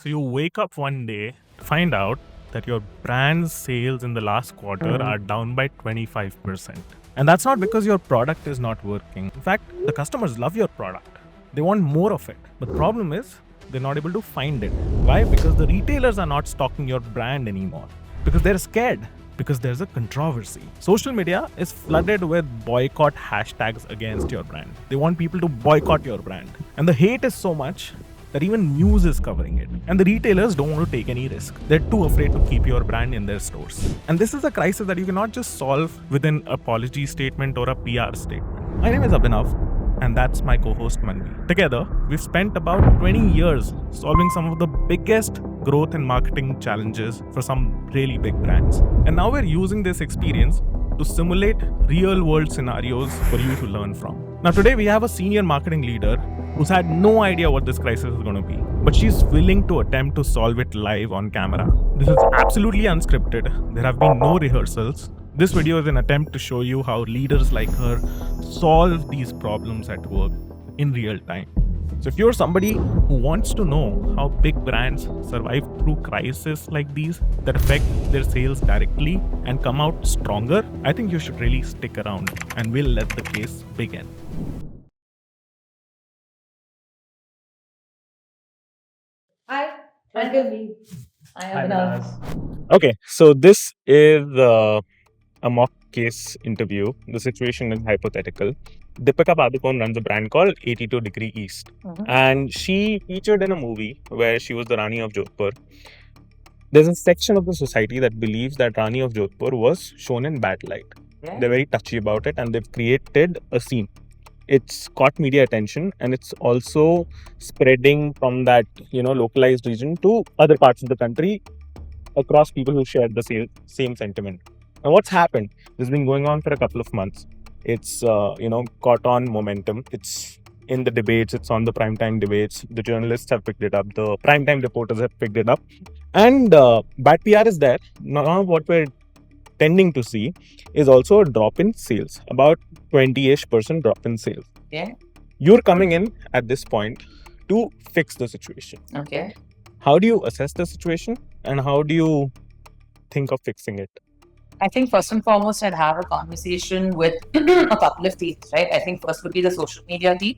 So you wake up one day to find out that your brand's sales in the last quarter are down by 25%. And that's not because your product is not working. In fact, the customers love your product. They want more of it. But the problem is they're not able to find it. Why? Because the retailers are not stocking your brand anymore. Because they're scared. Because there's a controversy. Social media is flooded with boycott hashtags against your brand. They want people to boycott your brand. And the hate is so much that even news is covering it. And the retailers don't want to take any risk. They're too afraid to keep your brand in their stores. And this is a crisis that you cannot just solve with an apology statement or a PR statement. My name is Abhinav, and that's my co-host Manvi. Together, we've spent about 20 years solving some of the biggest growth and marketing challenges for some really big brands. And now we're using this experience to simulate real world scenarios for you to learn from. Now today we have a senior marketing leader who's had no idea what this crisis is going to be, but she's willing to attempt to solve it live on camera. This is absolutely unscripted. There have been no rehearsals. This video is an attempt to show you how leaders like her solve these problems at work in real time. So if you're somebody who wants to know how big brands survive through crises like these that affect their sales directly and come out stronger, I think you should really stick around and we'll let the case begin. Hi, Anjali. Hi, Abhinav. Okay, so this is a mock case interview. The situation is hypothetical. Deepika Padukone runs a brand called 82 Degree East. And she featured in a movie where she was the Rani of Jodhpur. There's a section of the society that believes that Rani of Jodhpur was shown in bad light. Yeah. They're very touchy about it and they've created a scene. It's caught media attention and it's also spreading from that localized region to other parts of the country across people who share the same sentiment. And what's happened? This has been going on for a couple of months. It's caught on momentum. It's in the debates. It's on the primetime debates. The journalists have picked it up. The primetime reporters have picked it up. And bad PR is there. Now what we're tending to see is also a drop in sales, about 20-ish% drop in sales. Yeah. You're coming in at this point to fix the situation. Okay. How do you assess the situation and how do you think of fixing it? I think first and foremost, I'd have a conversation with a couple of teams, right? I think first would be the social media team,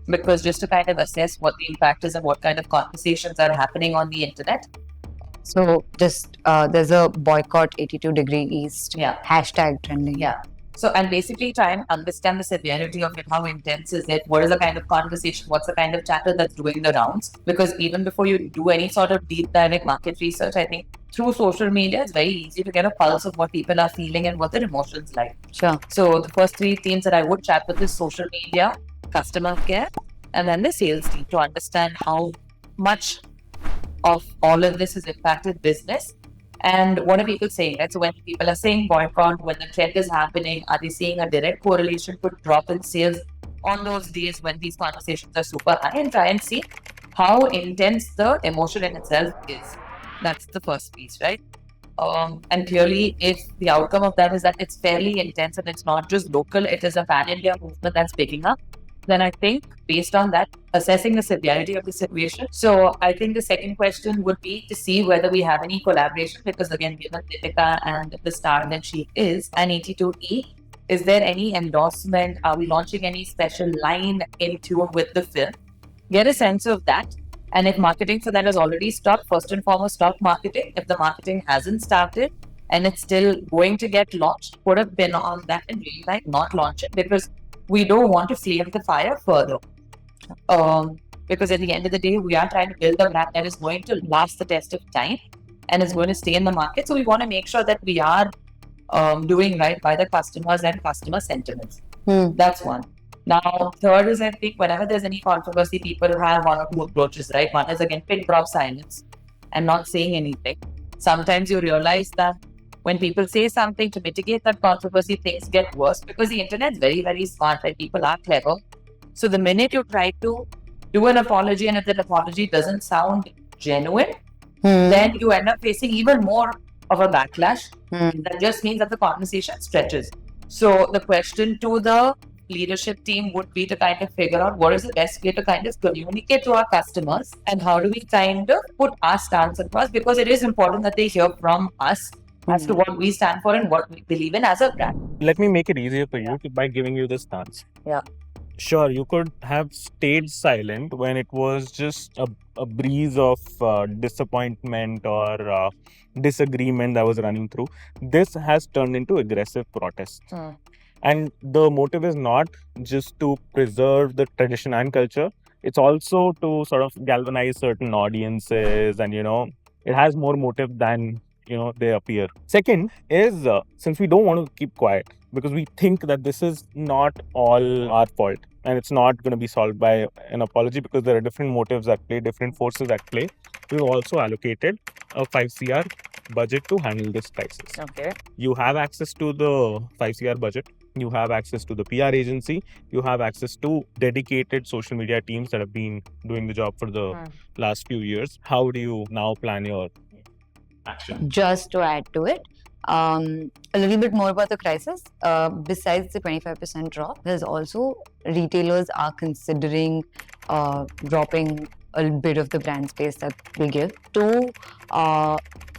because just to kind of assess what the impact is and what kind of conversations are happening on the internet. So just there's a boycott 82 Degree East hashtag trending. Yeah. So, and basically try and understand the severity of it. How intense is it? What is the kind of conversation? What's the kind of chatter that's doing the rounds? Because even before you do any sort of deep dive market research, I think through social media, it's very easy to get a pulse of what people are feeling and what their emotions like. Sure. So the first three themes that I would chat with is social media, customer care, and then the sales team to understand how much of all of this has impacted business. And what are people saying? Right? So when people are saying boycott, when the trend is happening, are they seeing a direct correlation to drop in sales on those days when these conversations are super high, and try and see how intense the emotion in itself is. That's the first piece, right? And clearly, if the outcome of that is that it's fairly intense and it's not just local, it is a pan-India movement that's picking up, then I think based on that, assessing the severity of the situation. So I think the second question would be to see whether we have any collaboration, because again, given Deepika and the star that she is, and 82E, is there any endorsement? Are we launching any special line in tune with the film? Get a sense of that. And if marketing for that has already stopped, first and foremost, stop marketing. If the marketing hasn't started and it's still going to get launched, put a pin on that and really not launch it, because we don't want to flame the fire further. Because at the end of the day, we are trying to build a brand that is going to last the test of time and is going to stay in the market. So we want to make sure that we are doing right by the customers and customer sentiments. That's one. Now, third is, I think, whenever there's any controversy, people have one or two approaches, right? One is, again, pin drop silence and not saying anything. Sometimes you realize that when people say something to mitigate that controversy, things get worse, because the internet's very, very smart, right? People are clever. So the minute you try to do an apology, and if that apology doesn't sound genuine, then you end up facing even more of a backlash. That just means that the conversation stretches. So the question to the leadership team would be to kind of figure out what is the best way to kind of communicate to our customers and how do we kind of put our stance across, because it is important that they hear from us as to what we stand for and what we believe in as a brand. Let me make it easier for you by giving you the stance. Yeah. Sure, you could have stayed silent when it was just a breeze of disappointment or disagreement that was running through. This has turned into aggressive protest. And the motive is not just to preserve the tradition and culture, it's also to sort of galvanize certain audiences, and it has more motive than they appear. Second is, since we don't want to keep quiet because we think that this is not all our fault and it's not going to be solved by an apology because there are different motives at play, different forces at play, we've also allocated a 5 CR budget to handle this crisis. Okay. You have access to the 5 CR budget. You have access to the PR agency. You have access to dedicated social media teams that have been doing the job for the last few years. How do you now plan your action? Just to add to it, a little bit more about the crisis. Besides the 25% drop, there's also retailers are considering dropping a bit of the brand space that we give. Two,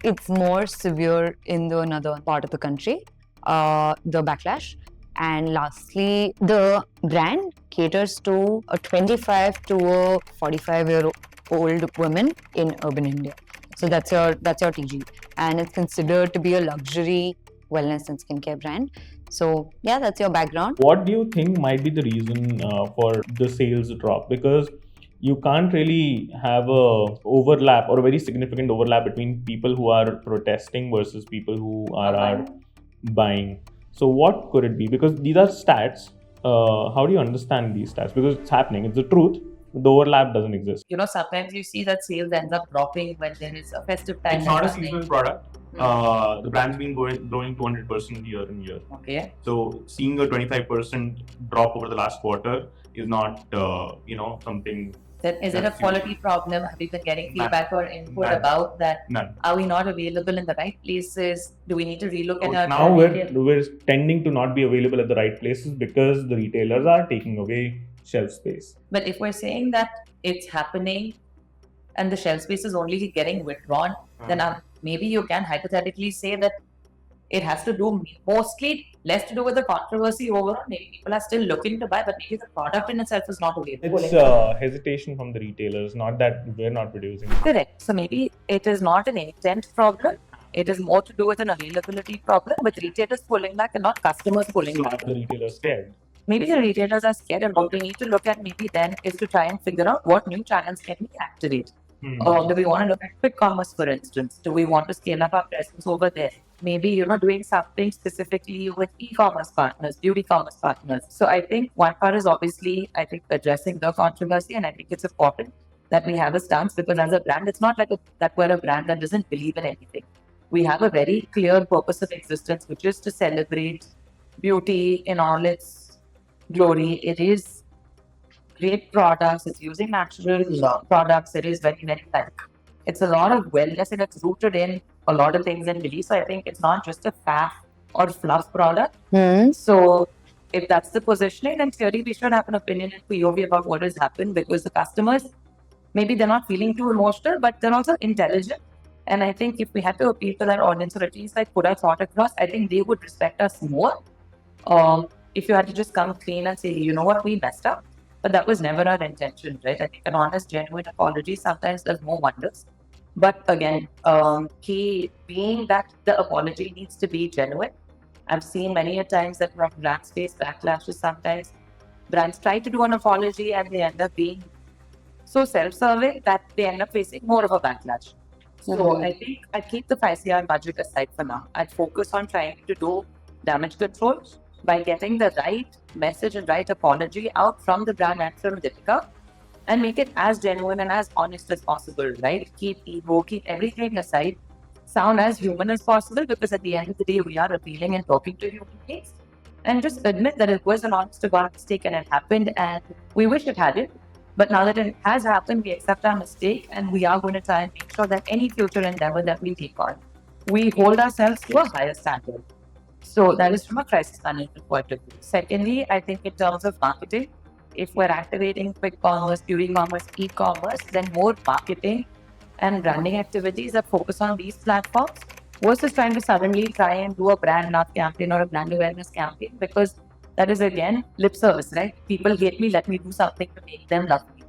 it's more severe in the another part of the country, the backlash. And lastly, the brand caters to a 25 to a 45-year-old women in urban India. So that's your TG, and it's considered to be a luxury wellness and skincare brand. So yeah, that's your background. What do you think might be the reason for the sales drop? Because you can't really have a overlap or a very significant overlap between people who are protesting versus people who are buying. So what could it be? Because these are stats. How do you understand these stats? Because it's happening. It's the truth. The overlap doesn't exist. Sometimes you see that sales ends up dropping when there is a festive time. It's not a seasonal product. The brand's been growing 200% year on year. Okay. So seeing a 25% drop over the last quarter is not, something. Then is it a quality problem? Have you been getting feedback or input about that? None. Are we not available in the right places? Do we need to relook at our now we're tending to not be available at the right places because the retailers are taking away shelf space. But if we're saying that it's happening and the shelf space is only getting withdrawn, then maybe you can hypothetically say that it has to do mostly less to do with the controversy overall. Maybe people are still looking to buy, but maybe the product in itself is not available. It's hesitation from the retailers, not that we're not producing. Correct. So maybe it is not an intent problem. It is more to do with an availability problem, with retailers pulling back and not customers pulling back. The retailers scared. Maybe the retailers are scared, and what we need to look at maybe then is to try and figure out what new channels can we activate. Do we want to look at quick commerce, for instance? Do we want to scale up our presence over there? Maybe doing something specifically with e-commerce partners, beauty commerce partners. So I think one part is obviously, addressing the controversy, and I think it's important that we have a stance, because as a brand, it's not like that we're a brand that doesn't believe in anything. We have a very clear purpose of existence, which is to celebrate beauty in all its glory. It is great products. It's using natural products. It is very, very it's a lot of wellness, and it's rooted in a lot of things in belief. So I think it's not just a faff or fluff product. So if that's the positioning, then clearly we should have an opinion and POV about what has happened, because the customers, maybe they're not feeling too emotional, but they're also intelligent. And I think if we had to appeal to that audience, or at least put our thought across, I think they would respect us more. If you had to just come clean and say, you know what, we messed up. But that was never our intention, right? I think an honest, genuine apology sometimes does more wonders. But again, key being that the apology needs to be genuine. I've seen many a times that from brands face backlashes. Sometimes brands try to do an apology and they end up being so self-serving that they end up facing more of a backlash. So I think I'd keep the 5 CR budget aside for now. I'd focus on trying to do damage control by getting the right message and right apology out from the brand and from Deepika, and make it as genuine and as honest as possible, right? Keep ego, keep everything aside, sound as human as possible, because at the end of the day, we are appealing and talking to human beings. And just admit that it was an honest to God mistake and it happened, and we wish it hadn't. But now that it has happened, we accept our mistake, and we are going to try and make sure that any future endeavor that we take on, we hold ourselves to a higher standard. So that is from a crisis management point of view. Secondly, I think in terms of marketing, if we're activating quick commerce, beauty commerce, e-commerce, then more marketing and branding activities that focus on these platforms versus trying to suddenly try and do a brand love campaign or a brand awareness campaign, because that is again lip service, right? People hate me, let me do something to make them love me.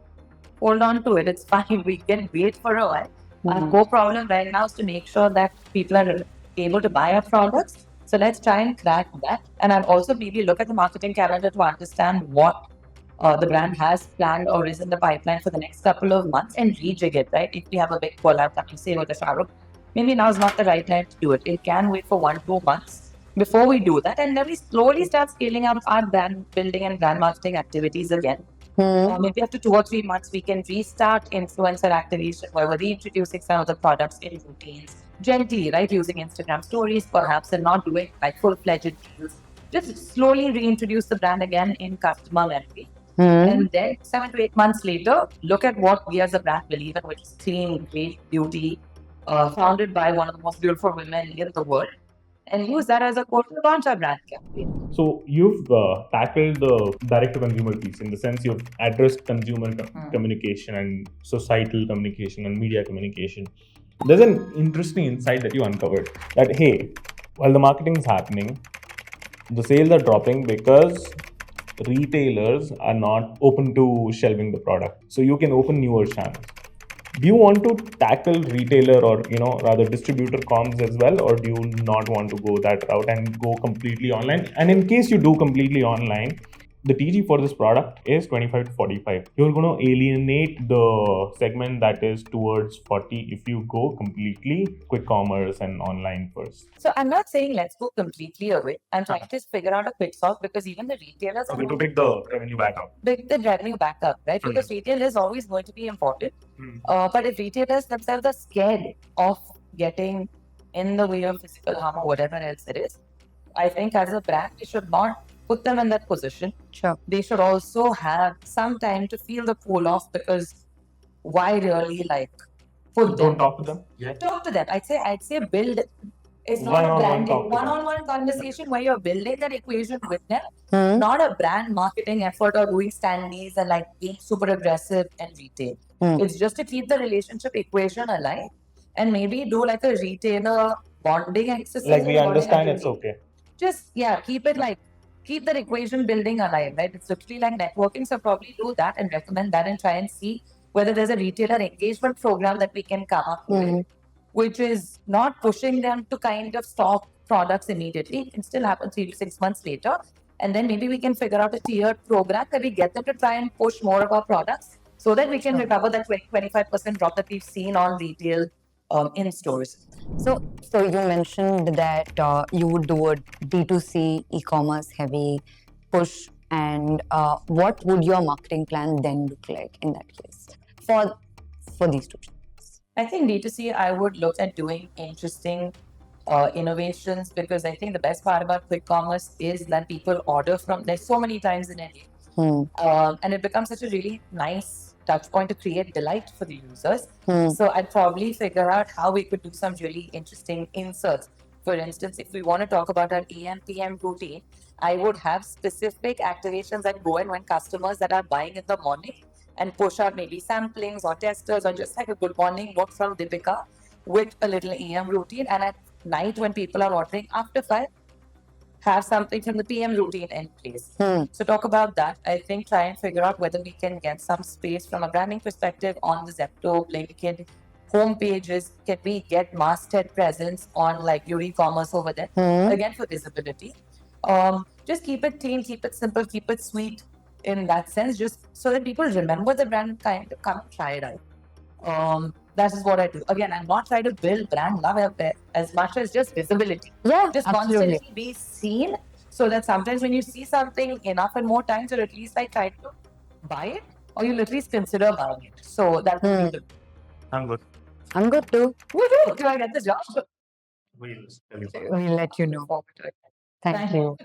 Hold on to it. It's fine. We can wait for a while. Our core problem right now is to make sure that people are able to buy our products. So let's try and crack that. And I'll also maybe look at the marketing calendar to understand what the brand has planned or is in the pipeline for the next couple of months and rejig it, right? If we have a big collab coming, say with the Shahrukh, maybe now is not the right time to do it. It can wait for 1-2 months before we do that. And then we slowly start scaling up our brand building and brand marketing activities again. Maybe after 2 or 3 months, we can restart influencer activation where we're reintroducing some of the products in routines gently, right? Using Instagram stories perhaps and not doing like full-fledged deals. Just slowly reintroduce the brand again in customer memory. And then 7 to 8 months later, look at what we as a brand believe in, which is clean, great beauty, founded by one of the most beautiful women in the world, and use that as a core to launch our brand campaign. So you've tackled the direct-to-consumer piece in the sense you've addressed consumer communication and societal communication and media communication. There's an interesting insight that you uncovered that hey, while the marketing is happening, the sales are dropping because retailers are not open to shelving the product. So you can open newer channels. Do you want to tackle retailer or rather distributor comms as well, or do you not want to go that route and go completely online? And in case you do completely online, the TG for this product is 25 to 45. You're going to alienate the segment that is towards 40 if you go completely quick commerce and online first. So I'm not saying let's go completely away. I'm trying to figure out a quick solve because even the retailers are To pick the revenue back up. pick the revenue back up, right? Because retail is always going to be important. But if retailers themselves are scared of getting in the way of physical harm or whatever else it is, I think as a brand, we should not put them in that position. Sure. They should also have some time to feel the pull off, because why really like put them? Don't talk to them. Talk to them. I'd say build. It's not a One-on-one branding, talk to them. one-on-one conversation where you're building that equation with them, not a brand marketing effort or doing standees and like being super aggressive and retail. It's just to keep the relationship equation alive and maybe do like a retailer bonding exercise. Like we bonding understand it's activity. okay. Just keep it like keep that equation building alive, right? It's literally like networking, so probably do that and recommend that and try and see whether there's a retailer engagement program that we can come up with, which is not pushing them to kind of stock products immediately. It can still happen 3 to 6 months later. And then maybe we can figure out a tiered program that we get them to try and push more of our products so that we can recover that 25% drop that we've seen on retail in stores. So you mentioned that you would do a D2C e-commerce heavy push, and what would your marketing plan then look like in that case for these two channels? I think D2C, I would look at doing interesting innovations, because I think the best part about quick commerce is that people order from there so many times in a day. And it becomes such a really nice touch point to create delight for the users. So I'd probably figure out how we could do some really interesting inserts. For instance, if we want to talk about our AM PM routine, I would have specific activations that go in when customers that are buying in the morning and push out maybe samplings or testers or just like a good morning note from Deepika with a little AM routine. And at night when people are ordering after 5, have something from the PM routine in place. So talk about that. I think try and figure out whether we can get some space from a branding perspective on the Zepto, LinkedIn home pages. Can we get masthead presence on like your e-commerce over there? Again, for visibility. Just keep it clean, keep it simple, keep it sweet in that sense, just so that people remember the brand and kind of come and try it out. That is what I do. Again, I'm not trying to build brand love as much as just visibility. Yeah, Just absolutely. constantly be seen, so that sometimes when you see something enough and more times, you'll at least like try to buy it, or you'll at least consider buying it. So that would be the I'm good. I'm good too. woohoo! Can I get the job? We'll tell you. We'll let you know. Forward to it. Thank you.